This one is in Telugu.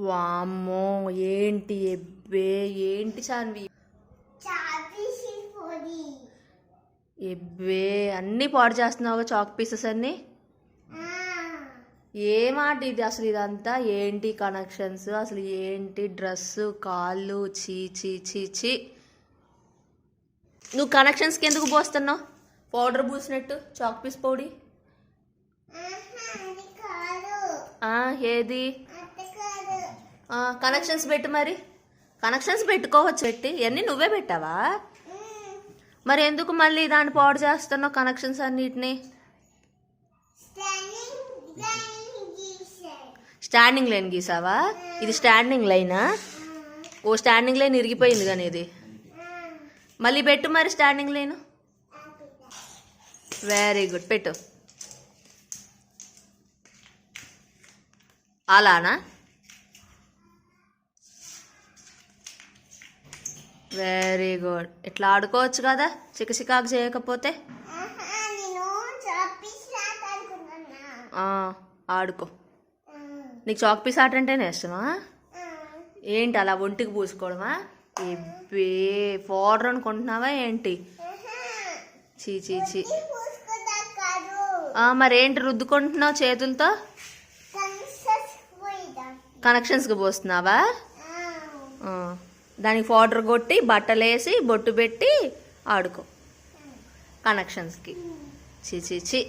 వామ్మో ఏంటి ఎబ్బే ఏంటి సాన్వి ఎబ్బే అన్నీ పాడు చేస్తున్నావుగా చాక్ పీసెస్ అన్నీ ఏమాట ఇది అసలు ఇదంతా ఏంటి కనెక్షన్స్ అసలు ఏంటి డ్రెస్సు కాళ్ళు చీ చీ చీ చీ నువ్వు కనెక్షన్స్కి ఎందుకు పోస్తున్నావు పౌడర్ పూసినట్టు చాక్ పీస్ పౌడి ఏది కనెక్షన్స్ పెట్టు మరి కనెక్షన్స్ పెట్టుకోవచ్చు పెట్టి ఇవన్నీ నువ్వే పెట్టావా మరి ఎందుకు మళ్ళీ దాన్ని పాడు చేస్తున్నావు కనెక్షన్స్ అన్నిటిని స్టాండింగ్ లైన్ గీసావా ఇది స్టాండింగ్ లైనా ఓ స్టాండింగ్ లైన్ ఇరిగిపోయింది కానీ ఇది మళ్ళీ పెట్టు మరి స్టాండింగ్ లైన్ వెరీ గుడ్ పెట్టు అలానా వెరీ గుడ్ ఇట్లా ఆడుకోవచ్చు కదా చికచికాకు చేయకపోతే ఆడుకో నీకు చాక్ పీస్ ఆట అంటేనే ఇష్టమా ఏంటి అలా ఒంటికి పూసుకోవడమా ఎబ్బే పౌడర్ అనుకుంటున్నావా ఏంటి చీ చీ చీ మరేంటి రుద్దుకుంటున్నావు చేతులతో కనెక్షన్స్కి పోస్తున్నావా దానికి పౌడర్ కొట్టి బట్టలు వేసి బొట్టు పెట్టి ఆడుకో కనెక్షన్స్కి చీ చీ చీ